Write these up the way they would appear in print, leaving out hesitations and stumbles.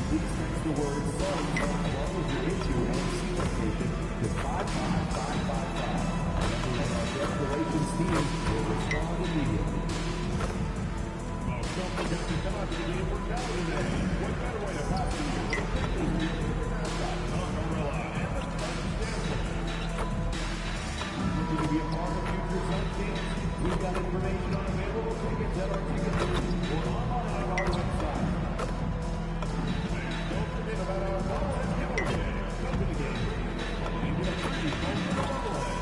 Please text the word Suns along with your issue and seat location to 55555. Everyone on guest relations team will respond immediately. Well, something got to come out to the game for Cal today. What better way to pass the year? Looking to be a part of future Suns teams? We've got information on available tickets at our ticket booth or online on our website. And don't forget about our bobblehead giveaway. Come to the game. And get a free phone bobblehead.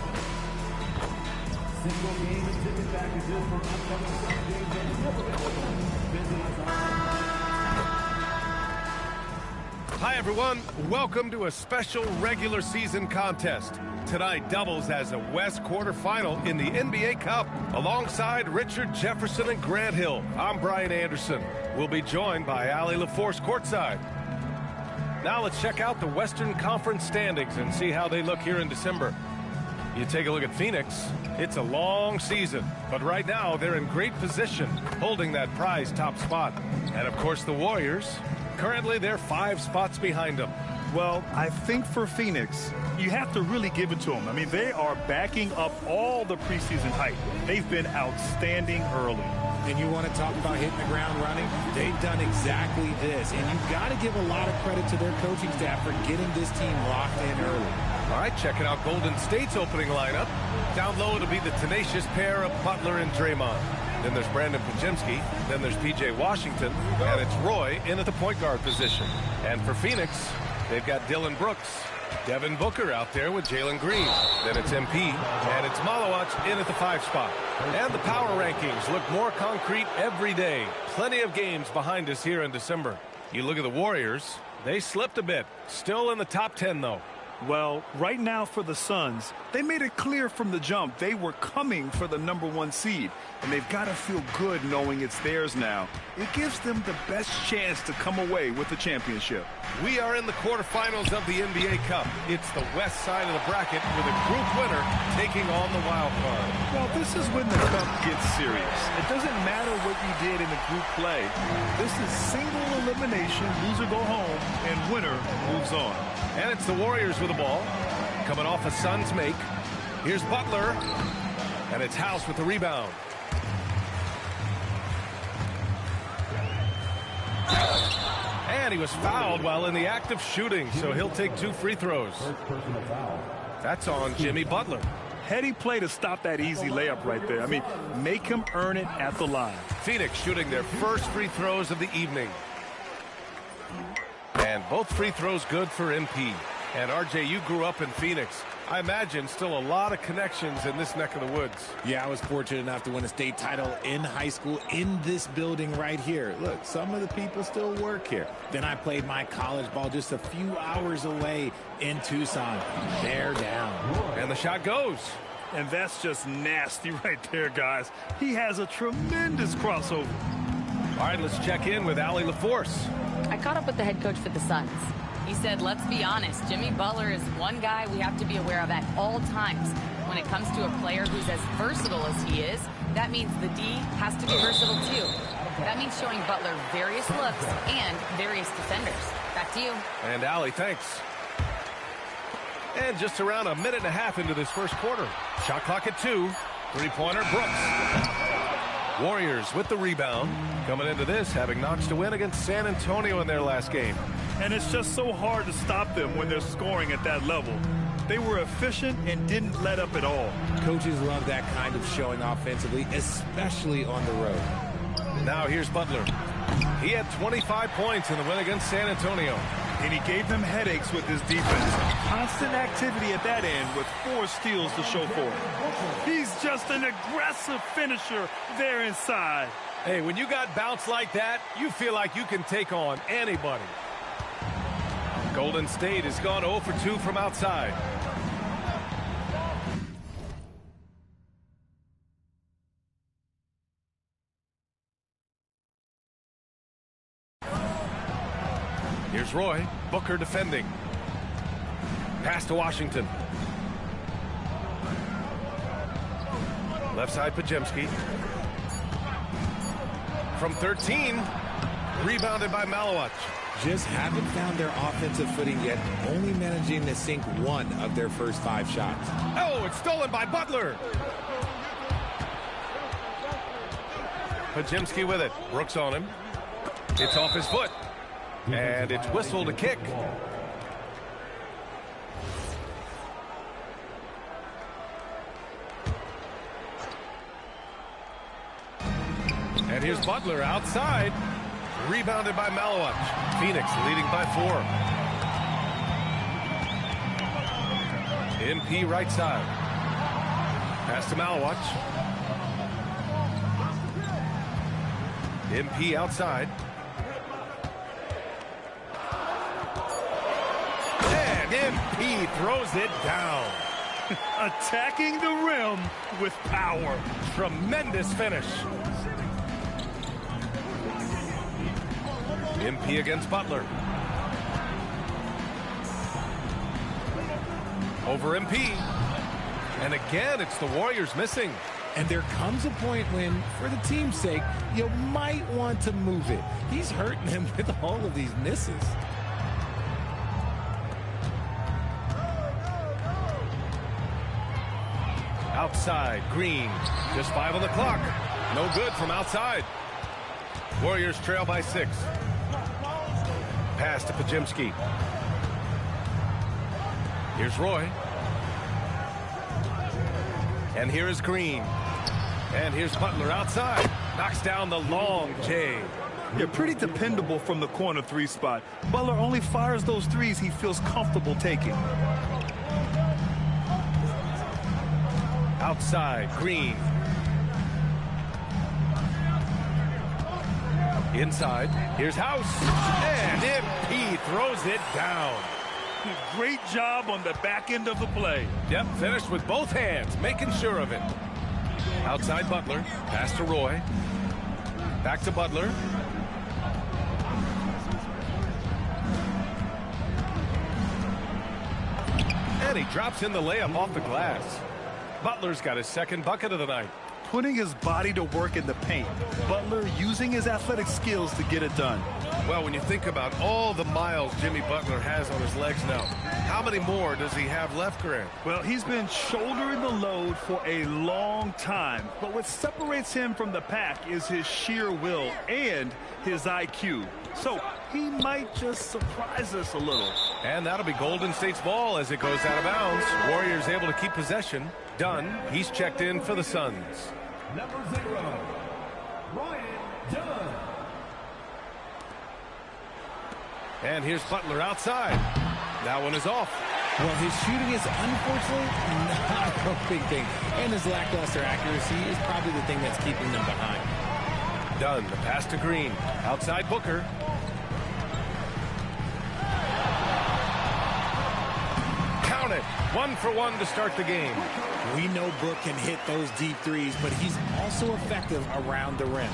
Single game and ticket packages for upcoming Suns games are still available. Visit us online. Hi, everyone. Welcome to a special regular season contest. Tonight doubles as a West quarterfinal in the NBA Cup alongside Richard Jefferson and Grant Hill. I'm Brian Anderson. We'll be joined by Allie LaForce courtside. Now let's check out the Western Conference standings and see how they look here in December. You take a look at Phoenix. It's a long season, but right now they're in great position, holding that prize top spot. And of course the Warriors, currently they're 5 spots behind them. Well, I think for Phoenix, you have to really give it to them. I mean, they are backing up all the preseason hype. They've been outstanding early. And you want to talk about hitting the ground running? They've done exactly this. And you've got to give a lot of credit to their coaching staff for getting this team locked in early. All right, checking out Golden State's opening lineup. Down low to be the tenacious pair of Butler and Draymond. Then there's Brandon Podziemski. Then there's P.J. Washington. And it's Roy in at the point guard position. And for Phoenix, they've got Dillon Brooks. Devin Booker out there with Jalen Green. Then it's MP, and it's Malowacz in at the 5 spot. And the power rankings look more concrete every day. Plenty of games behind us here in December. You look at the Warriors, they slipped a bit. Still in the top 10, though. Well, right now for the Suns, they made it clear from the jump they were coming for the #1 seed. And they've got to feel good knowing it's theirs now. It gives them the best chance to come away with the championship. We are in the quarterfinals of the NBA Cup. It's the west side of the bracket with a group winner taking on the wild card. Well, this is when the Cup gets serious. It doesn't matter what you did in the group play. This is single elimination, loser go home, and winner moves on. And it's the Warriors with the ball. Coming off a Suns make. Here's Butler. And it's House with the rebound. And he was fouled while in the act of shooting, so he'll take 2 free throws. That's on Jimmy Butler. Heady play to stop that easy layup right there. I mean, make him earn it at the line. Phoenix shooting their first free throws of the evening. And both free throws good for MP. And RJ, you grew up in Phoenix. I imagine still a lot of connections in this neck of the woods. Yeah, I was fortunate enough to win a state title in high school in this building right here. Look, some of the people still work here. Then I played my college ball just a few hours away in Tucson. They're down. And the shot goes. And that's just nasty right there, guys. He has a tremendous crossover. All right, let's check in with Allie LaForce. I caught up with the head coach for the Suns. He said, let's be honest, Jimmy Butler is one guy we have to be aware of at all times. When it comes to a player who's as versatile as he is, that means the D has to be versatile too. That means showing Butler various looks and various defenders. Back to you. And Allie, thanks. And just around a minute and a half into this first quarter. Shot clock at 2. Three-pointer, Brooks. Warriors with the rebound. Coming into this, having notched a win against San Antonio in their last game. And it's just so hard to stop them when they're scoring at that level. They were efficient and didn't let up at all. Coaches love that kind of showing offensively, especially on the road. Now here's Butler. He had 25 points in the win against San Antonio. And he gave them headaches with his defense. Constant activity at that end with 4 steals to show for it. He's just an aggressive finisher there inside. Hey, when you got bounce like that, you feel like you can take on anybody. Golden State has gone 0 for 2 from outside. Here's Roy. Booker defending. Pass to Washington. Left side, Podziemski. From 13. Rebounded by Malawach. Just haven't found their offensive footing yet, only managing to sink one of their first 5 shots. Oh, it's stolen by Butler. Podziemski with it. Brooks on him. It's off his foot. And it's whistled a kick. And here's Butler outside. Rebounded by Malawach. Phoenix leading by 4. MP right side. Pass to Malawach. MP outside. And MP throws it down. Attacking the rim with power. Tremendous finish. MP against Butler. Over MP. And again, it's the Warriors missing. And there comes a point when, for the team's sake, you might want to move it. He's hurting them with all of these misses. Outside, Green. Just 5 on the clock. No good from outside. Warriors trail by 6. Pass to Podziemski. Here's Roy. And here is Green. And here's Butler outside. Knocks down the long J. You're pretty dependable from the corner 3 spot. Butler only fires those threes he feels comfortable taking. Outside, Green. Inside, here's House. And MP throws it down. Great job on the back end of the play. Yep, finished with both hands, making sure of it. Outside Butler, pass to Roy. Back to Butler. And he drops in the layup off the glass. Butler's got his second bucket of the night. Putting his body to work in the paint. Butler using his athletic skills to get it done. Well, when you think about all the miles Jimmy Butler has on his legs now, how many more does he have left, Grant? Well, he's been shouldering the load for a long time. But what separates him from the pack is his sheer will and his IQ. So he might just surprise us a little. And that'll be Golden State's ball as it goes out of bounds. Warriors able to keep possession. Dunn, he's checked in for the Suns. Number 0, Ryan Dunn. And here's Butler outside. That one is off. Well, his shooting is unfortunately not a big thing. And his lackluster accuracy is probably the thing that's keeping them behind. Dunn, the pass to Green. Outside Booker. Count it. 1 for 1 to start the game. We know Book can hit those deep threes, but he's also effective around the rim.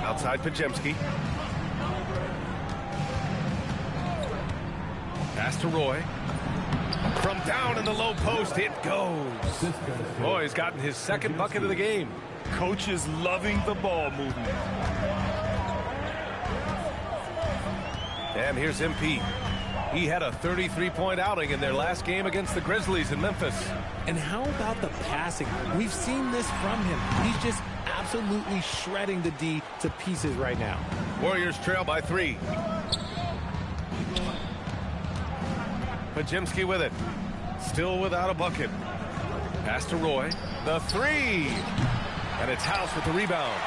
Outside Podziemski. Pass to Roy. From down in the low post, it goes. Roy's gotten his second bucket of the game. Coach is loving the ball movement. And here's MP. He had a 33-point outing in their last game against the Grizzlies in Memphis. And how about the passing? We've seen this from him. He's just absolutely shredding the D to pieces right now. Warriors trail by 3. Podziemski with it. Still without a bucket. Pass to Roy. The 3. And it's House with the rebound.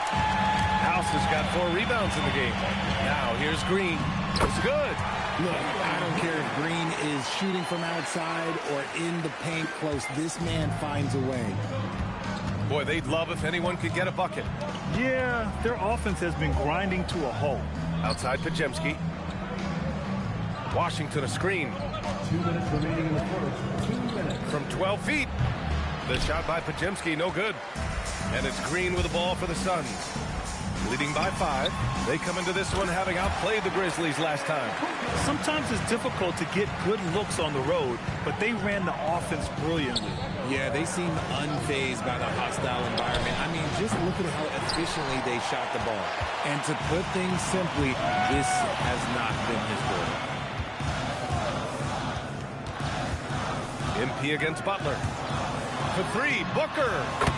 House has got 4 rebounds in the game. Now here's Green. It's good. Look, I don't care if Green is shooting from outside or in the paint close. This man finds a way. Boy, they'd love if anyone could get a bucket. Yeah, their offense has been grinding to a halt. Outside Podziemski. Washington a screen. 2 minutes remaining in the first. 2 minutes. From 12 feet. The shot by Podziemski, no good. And it's Green with the ball for the Suns. Leading by 5. They come into this one having outplayed the Grizzlies last time. Sometimes it's difficult to get good looks on the road, but they ran the offense brilliantly. Yeah, they seem unfazed by the hostile environment. I mean, just look at how efficiently they shot the ball. And to put things simply, this has not been his quarter. MP against Butler. For three, Booker.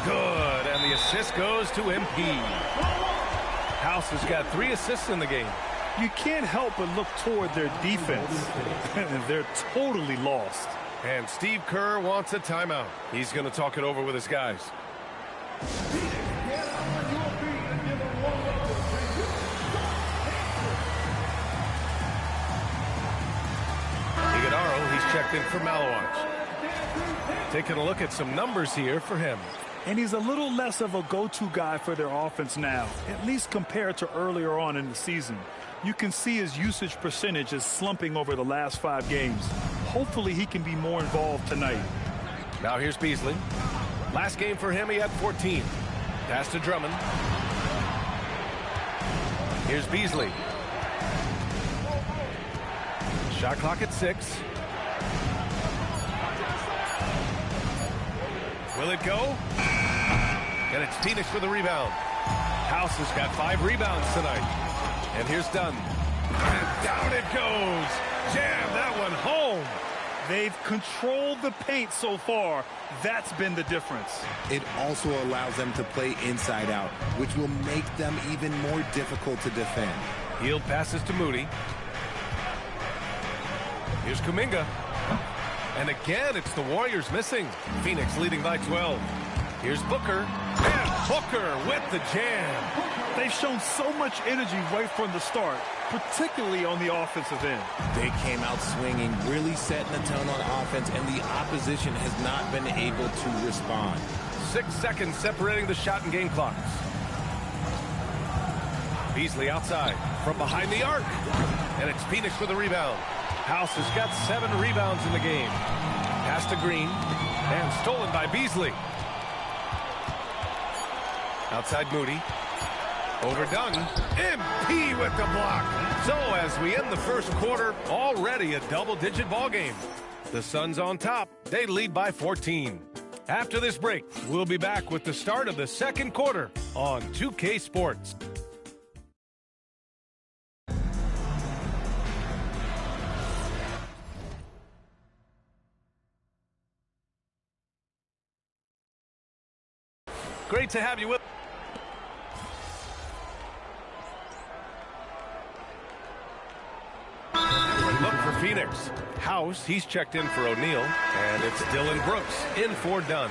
Good, and the assist goes to MP. House has got 3 assists in the game. You can't help but look toward their defense. They're totally lost. And Steve Kerr wants a timeout. He's going to talk it over with his guys. Iguodaro, he's checked in for Malawach. Taking a look at some numbers here for him. And he's a little less of a go-to guy for their offense now, at least compared to earlier on in the season. You can see his usage percentage is slumping over the last 5 games. Hopefully he can be more involved tonight. Now here's Beasley. Last game for him, he had 14. Pass to Drummond. Here's Beasley. Shot clock at 6. Will it go? And it's Phoenix for the rebound. House has got 5 rebounds tonight. And here's Dunn. And down it goes. Jam that one home. They've controlled the paint so far. That's been the difference. It also allows them to play inside out, which will make them even more difficult to defend. Hield passes to Moody. Here's Kuminga. And again, it's the Warriors missing. Phoenix leading by 12. Here's Booker. And Booker with the jam. They've shown so much energy right from the start, particularly on the offensive end. They came out swinging, really setting the tone on offense, and the opposition has not been able to respond. 6 seconds separating the shot and game clocks. Beasley outside from behind the arc. And it's Phoenix with a rebound. House has got 7 rebounds in the game. Pass to Green. And stolen by Beasley. Outside Moody. Overdone. MP with the block. So as we end the first quarter, already a double-digit ball game. The Suns on top. They lead by 14. After this break, we'll be back with the start of the second quarter on 2K Sports. Great to have you with. Look for Phoenix. House, he's checked in for O'Neal. And it's Dillon Brooks in for Dunn.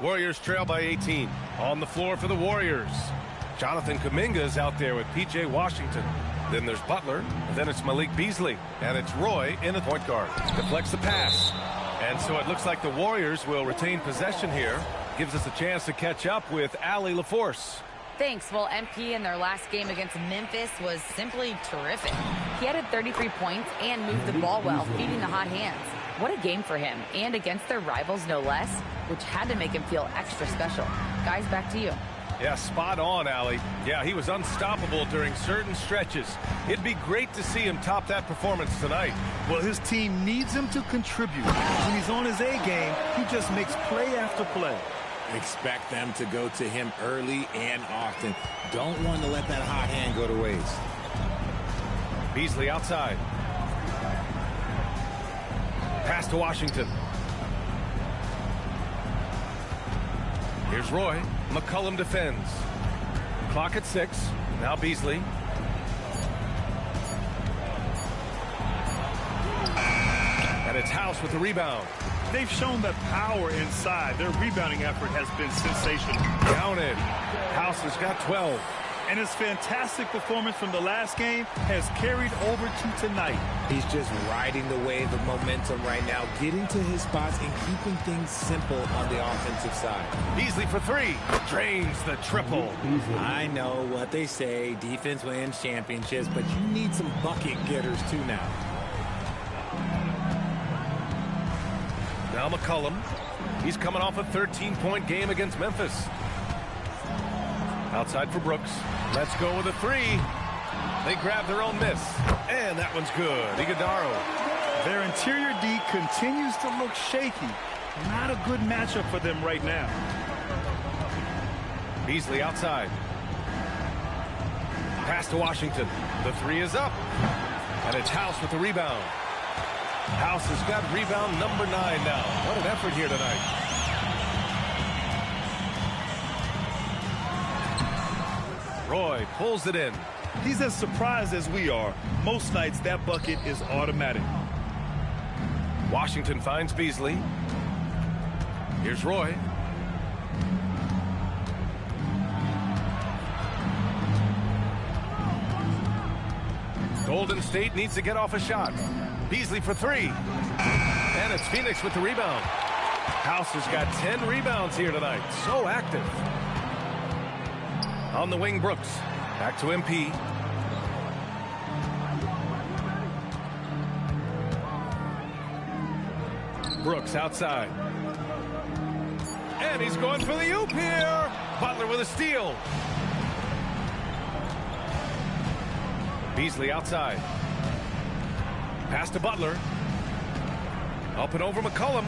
Warriors trail by 18. On the floor for the Warriors. Jonathan Kuminga is out there with P.J. Washington. Then there's Butler. And then it's Malik Beasley. And it's Roy in the point guard. Deflects the pass. And so it looks like the Warriors will retain possession here. Gives us a chance to catch up with Allie LaForce. Thanks. Well, MP in their last game against Memphis was simply terrific. He added 33 points and moved the ball well, feeding the hot hands. What a game for him, and against their rivals, no less, which had to make him feel extra special. Guys, back to you. Yeah, spot on, Allie. Yeah, he was unstoppable during certain stretches. It'd be great to see him top that performance tonight. Well, his team needs him to contribute. When he's on his A game, he just makes play after play. Expect them to go to him early and often. Don't want to let that hot hand go to waste. Beasley outside. Pass to Washington. Here's Roy. McCollum defends. Clock at 6. Now Beasley. And it's House with the rebound. They've shown that power inside. Their rebounding effort has been sensational. Counted. House has got 12. And his fantastic performance from the last game has carried over to tonight. He's just riding the wave of momentum right now, getting to his spots and keeping things simple on the offensive side. Beasley for 3. Drains the triple. I know what they say, defense wins championships, but you need some bucket getters too now. Now McCollum. He's coming off a 13-point game against Memphis. Outside for Brooks. Let's go with a 3. They grab their own miss. And that one's good. Iguodaro Their interior D continues to look shaky. Not a good matchup for them right now. Beasley outside. Pass to Washington. The three is up. And it's House with the rebound. House has got rebound number 9 now. What an effort here tonight. Roy pulls it in. He's as surprised as we are. Most nights that bucket is automatic. Washington finds Beasley. Here's Roy. Golden State needs to get off a shot. Beasley for 3. And it's Phoenix with the rebound. House has got 10 rebounds here tonight. So active. On the wing, Brooks. Back to MP. Brooks outside. And he's going for the oop here. Butler with a steal. Beasley outside. Pass to Butler. Up and over McCollum.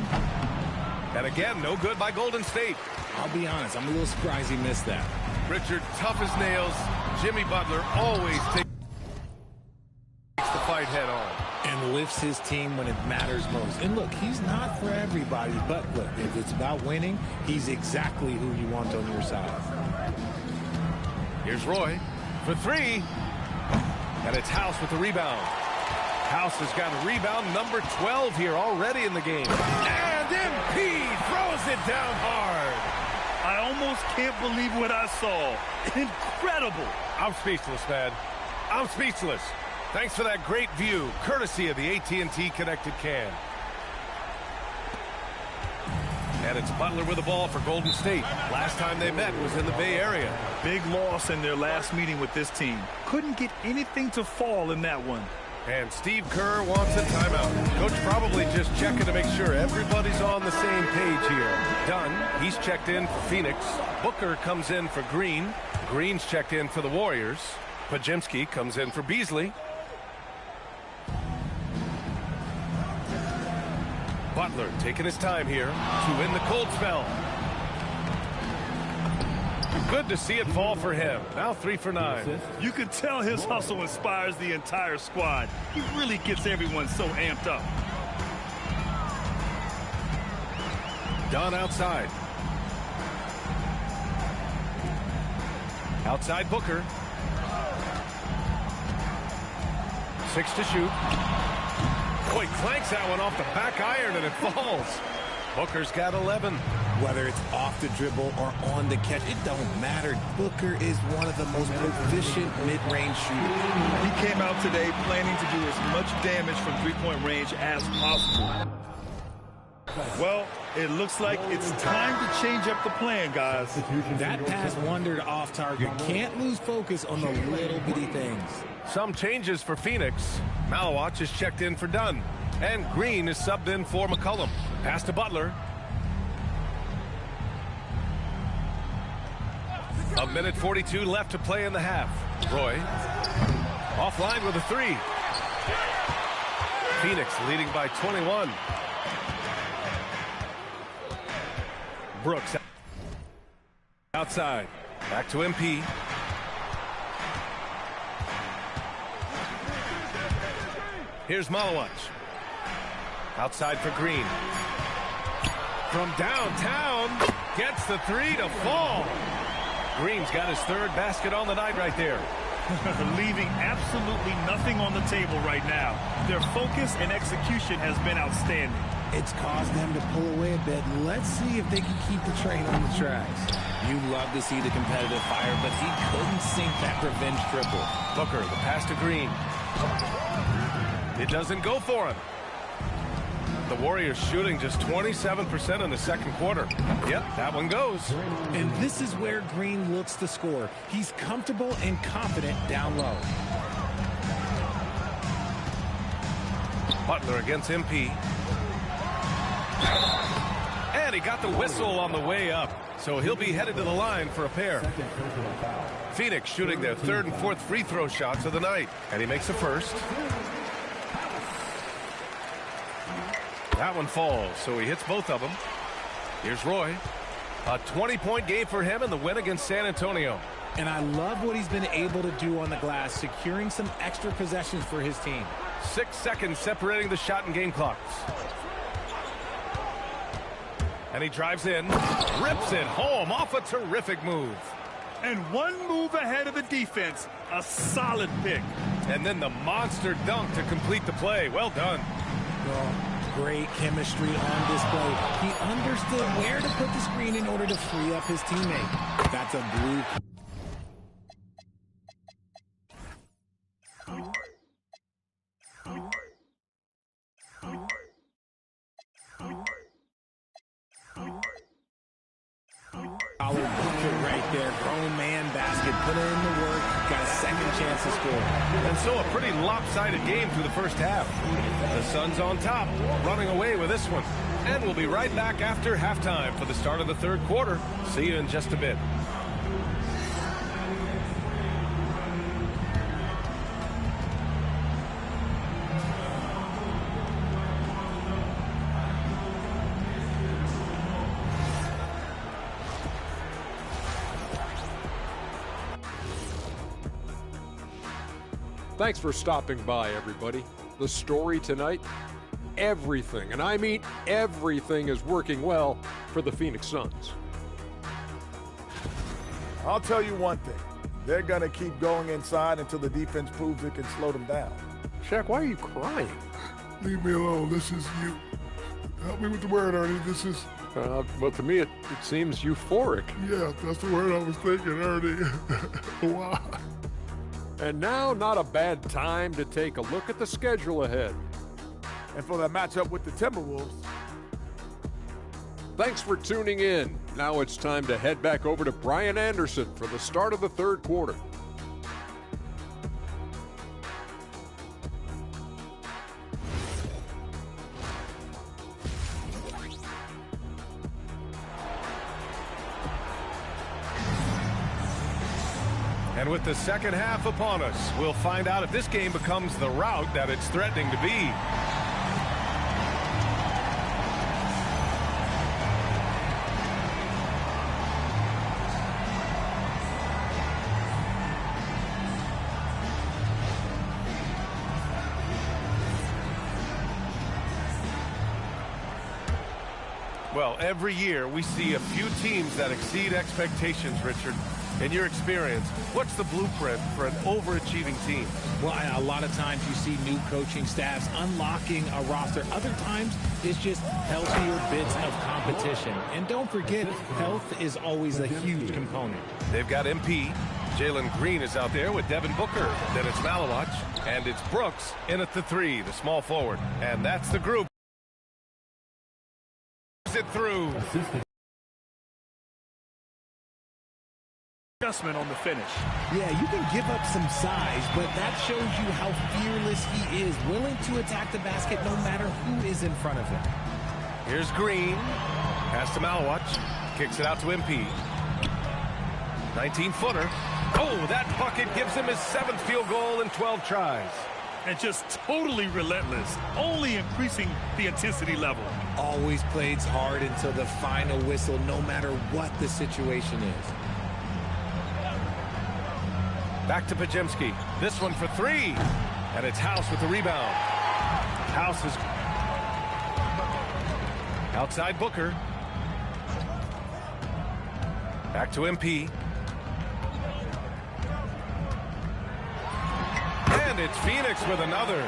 And again, no good by Golden State. I'll be honest, I'm a little surprised he missed that. Richard, tough as nails. Jimmy Butler always takes the fight head on. And lifts his team when it matters most. And look, he's not for everybody, but look, if it's about winning, he's exactly who you want on your side. Here's Roy for 3. And it's House with the rebound. House has got rebound number 12 here already in the game. And MP throws it down hard. I almost can't believe what I saw. Incredible. I'm speechless, man. I'm speechless. Thanks for that great view, courtesy of the AT&T Connected Can. And it's Butler with the ball for Golden State. Last time they met was in the Bay Area. Big loss in their last meeting with this team. Couldn't get anything to fall in that one. And Steve Kerr wants a timeout. Coach probably just checking to make sure everybody's on the same page here. Dunn, he's checked in for Phoenix. Booker comes in for Green. Green's checked in for the Warriors. Podziemski comes in for Beasley. Butler taking his time here to win the cold spell. Good to see it fall for him. Now 3 for 9. You can tell his hustle inspires the entire squad. He really gets everyone so amped up. Dunn outside. Outside Booker. 6 to shoot. Oh, he clanks that one off the back iron and it falls. Booker's got 11. Whether it's off the dribble or on the catch, it don't matter. Booker is one of the most proficient mid-range shooters. He came out today planning to do as much damage from three-point range as possible. Well, it looks like it's time to change up the plan, guys. That pass wandered off target. Can't lose focus on the little bitty things. Some changes for Phoenix. Malawach is checked in for Dunn. And Green is subbed in for McCollum. Pass to Butler. A minute 42 left to play in the half. Roy offline with a 3. Phoenix leading by 21. Brooks outside. Back to MP. Here's Malawach. Outside for Green. From downtown. Gets the 3 to fall. Green's got his 3rd basket on the night right there. Leaving absolutely nothing on the table right now. Their focus and execution has been outstanding. It's caused them to pull away a bit. Let's see if they can keep the train on the tracks. You love to see the competitive fire, but he couldn't sink that revenge triple. Booker, the pass to Green. It doesn't go for him. The Warriors shooting just 27% in the second quarter. Yep, that one goes. And this is where Green looks to score. He's comfortable and confident down low. Butler against MP. And he got the whistle on the way up. So he'll be headed to the line for a pair. Phoenix shooting their 3rd and 4th free throw shots of the night. And he makes the first. That one falls, so he hits both of them. Here's Roy. A 20-point game for him in the win against San Antonio. And I love what he's been able to do on the glass, securing some extra possessions for his team. 6 seconds separating the shot and game clocks. And he drives in, rips it home off a terrific move. And one move ahead of the defense. A solid pick. And then the monster dunk to complete the play. Well done. Well, great chemistry on display. He understood where to put the screen in order to free up his teammate. That's a blue. Right there, grown man basket, put in the work, got a second chance to score. And so a pretty lopsided game through the first half. The Suns on top, running away with this one. And we'll be right back after halftime for the start of the third quarter. See you in just a bit. Thanks for stopping by, everybody. The story tonight, everything, and I mean everything, is working well for the Phoenix Suns. I'll tell you one thing. They're going to keep going inside until the defense proves it can slow them down. Shaq, why are you crying? Leave me alone. This is you. Help me with the word, Ernie. This is... Well, to me, it seems euphoric. Yeah, that's the word I was thinking, Ernie. Why? And now, not a bad time to take a look at the schedule ahead. And for that matchup with the Timberwolves. Thanks for tuning in. Now it's time to head back over to Brian Anderson for the start of the third quarter. And with the second half upon us, we'll find out if this game becomes the rout that it's threatening to be. Well, every year we see a few teams that exceed expectations, Richard. In your experience, what's the blueprint for an overachieving team? Well, a lot of times you see new coaching staffs unlocking a roster. Other times it's just healthier bits of competition. And don't forget, health is always a huge component. They've got MP. Jalen Green is out there with Devin Booker. Then it's Malawach. And it's Brooks in at the three, the small forward. And that's the group. It through. Adjustment on the finish. Yeah, you can give up some size, but that shows you how fearless he is, willing to attack the basket no matter who is in front of him. Here's Green. Pass to Malawach. Kicks it out to MP. 19-footer. Oh, that bucket gives him his 7th field goal in 12 tries. And just totally relentless, only increasing the intensity level. Always plays hard until the final whistle, no matter what the situation is. Back to Podziemski. This one for three. And it's House with the rebound. House is outside Booker. Back to MP. And it's Phoenix with another.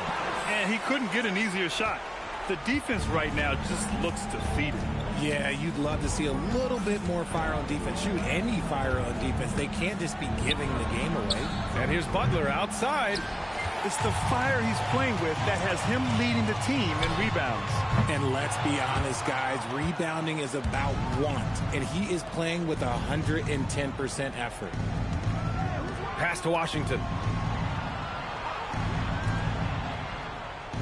And he couldn't get an easier shot. The defense right now just looks defeated. Yeah, you'd love to see a little bit more fire on defense. Shoot, any fire on defense. They can't just be giving the game away. And here's Butler outside. It's the fire he's playing with that has him leading the team in rebounds. And let's be honest, guys, rebounding is about want. And he is playing with 110% effort. Pass to Washington.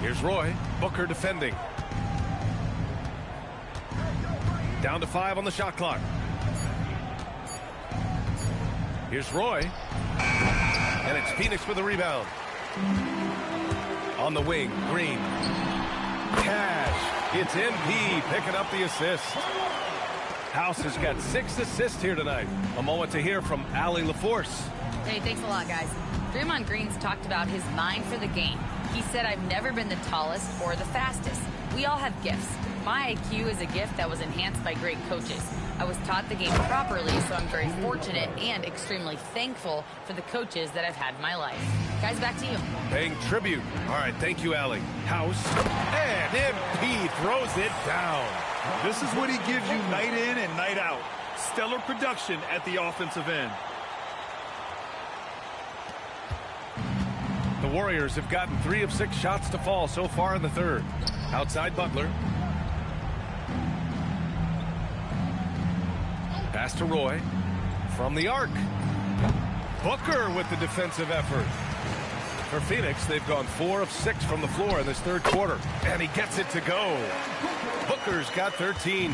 Here's Roy. Booker defending. Down to 5 on the shot clock. Here's Roy. And it's Phoenix with the rebound. On the wing, Green. cash. It's MP picking up the assist. House has got 6 assists here tonight. A moment to hear from Allie LaForce. Hey, thanks a lot, guys. Draymond Green's talked about his mind for the game. He said, I've never been the tallest or the fastest. We all have gifts. My IQ is a gift that was enhanced by great coaches. I was taught the game properly, so I'm very fortunate and extremely thankful for the coaches that I've had in my life. Guys, back to you. Paying tribute. All right, thank you, Allie. House. And MP throws it down. This is what he gives you night in and night out. Stellar production at the offensive end. The Warriors have gotten 3 of 6 shots to fall so far in the third. Outside Butler. Pass to Roy. From the arc. Booker with the defensive effort. For Phoenix, they've gone 4 of 6 from the floor in this third quarter. And he gets it to go. Booker's got 13.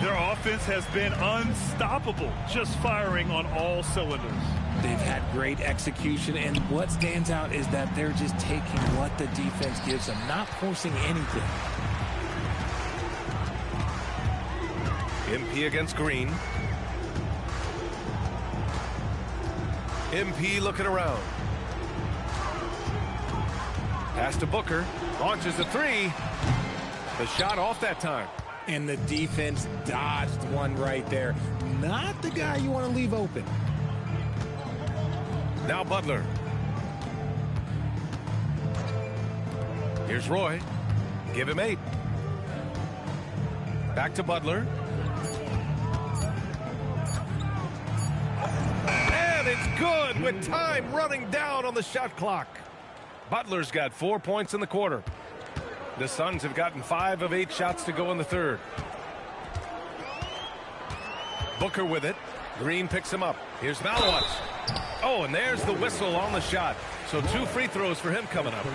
Their offense has been unstoppable, just firing on all cylinders. They've had great execution, and what stands out is that they're just taking what the defense gives them, not forcing anything. MP against Green. MP looking around. Pass to Booker. Launches a 3. The shot off that time. And the defense dodged one right there. Not the guy you want to leave open. Now Butler. Here's Roy. Give him 8. Back to Butler. And it's good with time running down on the shot clock. Butler's got 4 points in the quarter. The Suns have gotten 5 of 8 shots to go in the third. Booker with it. Green picks him up. Here's Malowitz. Oh, and there's the whistle on the shot. So 2 free throws for him coming up.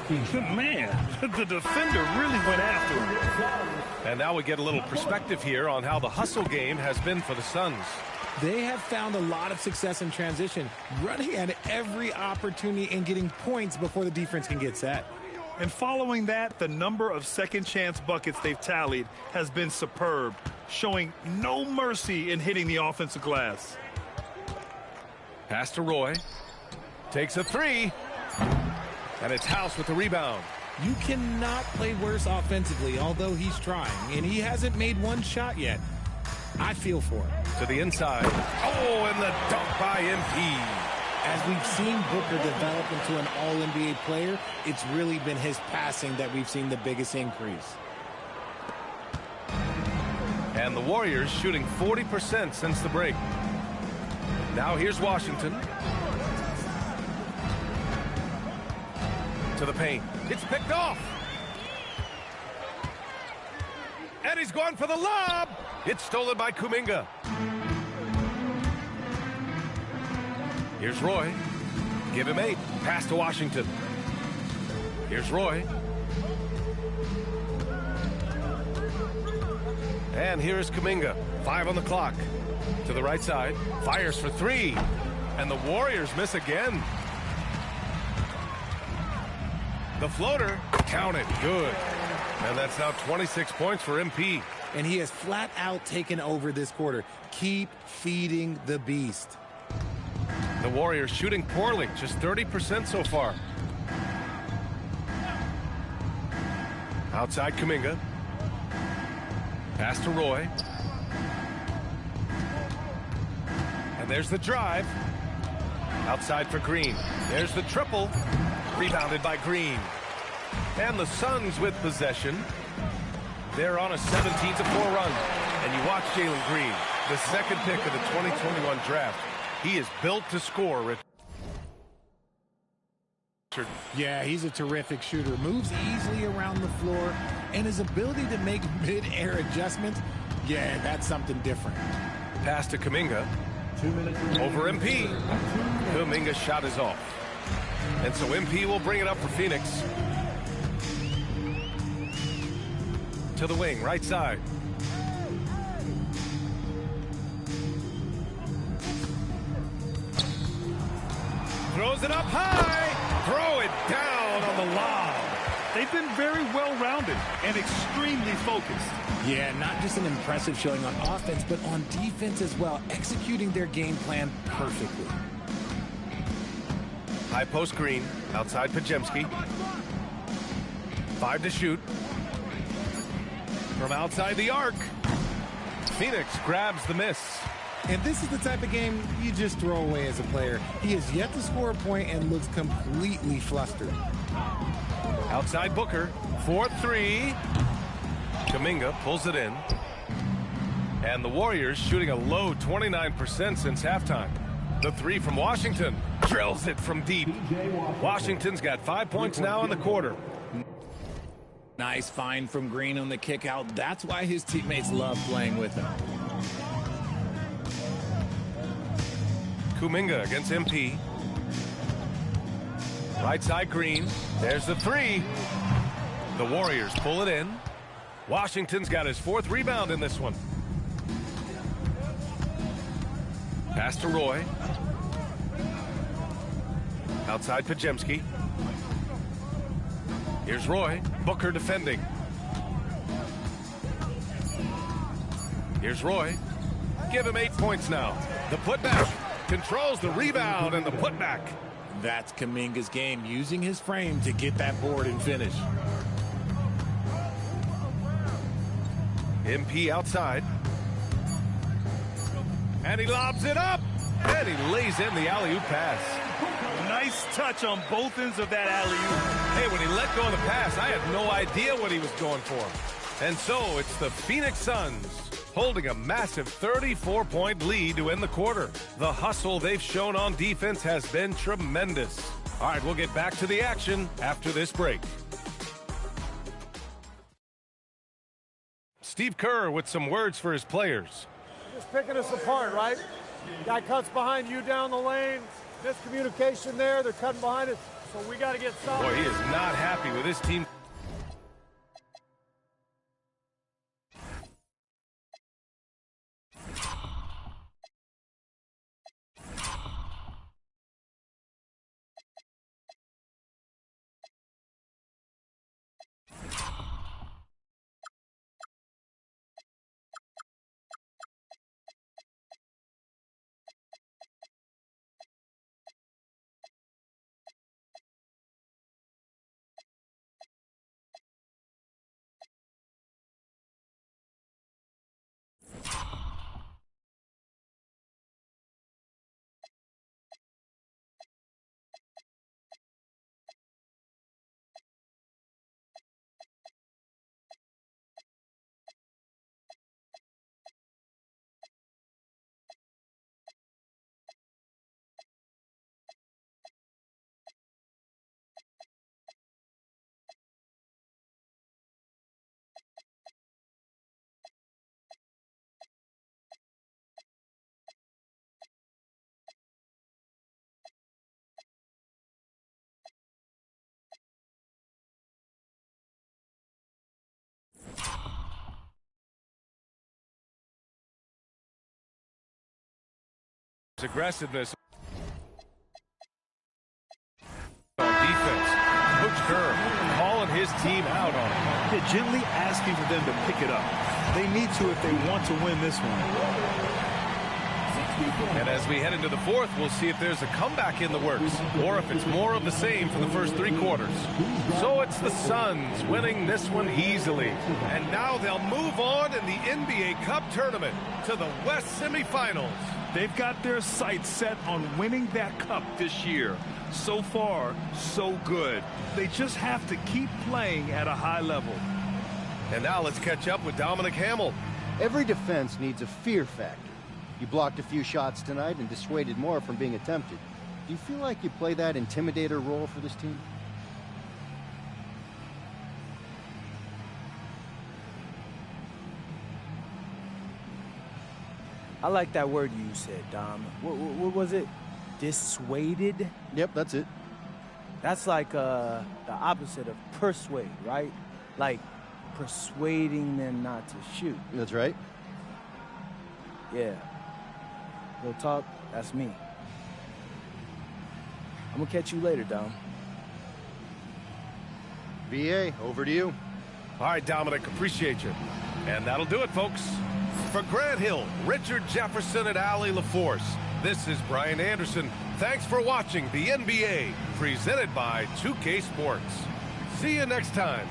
Man, the defender really went after him. And now we get a little perspective here on how the hustle game has been for the Suns. They have found a lot of success in transition, running at every opportunity and getting points before the defense can get set. And following that, the number of second-chance buckets they've tallied has been superb, showing no mercy in hitting the offensive glass. Pass to Roy. Takes a 3. And it's House with the rebound. You cannot play worse offensively, although he's trying, and he hasn't made one shot yet. I feel for him. To the inside. Oh, and the dunk by MP. As we've seen Booker develop into an all-NBA player, it's really been his passing that we've seen the biggest increase. And the Warriors shooting 40% since the break. Now here's Washington. To the paint. It's picked off. And he's going for the lob. It's stolen by Kuminga. Here's Roy. Give him 8. Pass to Washington. Here's Roy. And here's Kuminga. 5 on the clock. To the right side. Fires for 3. And the Warriors miss again. The floater. Counted. Good. And that's now 26 points for MP. And he has flat out taken over this quarter. Keep feeding the beast. The Warriors shooting poorly, just 30% so far. Outside Kuminga. Pass to Roy. And there's the drive. Outside for Green. There's the triple. Rebounded by Green. And the Suns with possession. They're on a 17-4 run. And you watch Jalen Green, the second pick of the 2021 draft. He is built to score, Richard. Yeah, he's a terrific shooter. Moves easily around the floor, and his ability to make mid-air adjustments, yeah, that's something different. Pass to Kuminga. Over MP. Kuminga's shot is off. And so MP will bring it up for Phoenix. To the wing, right side. Throws it up high. Throw it down on the lob. They've been very well-rounded and extremely focused. Yeah, not just an impressive showing on offense, but on defense as well, executing their game plan perfectly. High post Green, outside Podziemski. 5 to shoot. From outside the arc. Phoenix grabs the miss. And this is the type of game you just throw away as a player. He has yet to score a point and looks completely flustered. Outside Booker, 4-3. Kuminga pulls it in. And the Warriors shooting a low 29% since halftime. The three from Washington drills it from deep. Washington's got 5 points now in the quarter. Nice find from Green on the kick out. That's why his teammates love playing with him. Kuminga against MP. Right side Green. There's the three. The Warriors pull it in. Washington's got his 4th rebound in this one. Pass to Roy. Outside Podziemski. Here's Roy. Booker defending. Here's Roy. Give him 8 points now. The putback. Controls the rebound and the putback. That's Kuminga's game, using his frame to get that board and finish. MP outside. And he lobs it up. And he lays in the alley-oop pass. Nice touch on both ends of that alley-oop. Hey, when he let go of the pass, I had no idea what he was going for. And so it's the Phoenix Suns holding a massive 34-point lead to end the quarter. The hustle they've shown on defense has been tremendous. All right, we'll get back to the action after this break. Steve Kerr with some words for his players. Just picking us apart, right? Guy cuts behind you down the lane. Miscommunication there. They're cutting behind us. So we got to get solid. Boy, he is not happy with his team. Aggressiveness on defense. Coach Kerr calling his team out on it. They're gently asking for them to pick it up. They need to if they want to win this one. And as we head into the fourth, we'll see if there's a comeback in the works or if it's more of the same for the first 3 quarters. So it's the Suns winning this one easily. And now they'll move on in the NBA Cup tournament to the West semifinals. They've got their sights set on winning that cup this year. So far, so good. They just have to keep playing at a high level. And now let's catch up with Dominic Hamill. Every defense needs a fear factor. You blocked a few shots tonight and dissuaded more from being attempted. Do you feel like you play that intimidator role for this team? I like that word you said, Dom. What was it? Dissuaded? Yep, that's it. That's like the opposite of persuade, right? Like persuading them not to shoot. That's right. Yeah. Real talk, that's me. I'm gonna catch you later, Dom. VA, over to you. All right, Dominic, appreciate you. And that'll do it, folks. For Grant Hill, Richard Jefferson, and Allie LaForce, this is Brian Anderson. Thanks for watching the NBA, presented by 2K Sports. See you next time.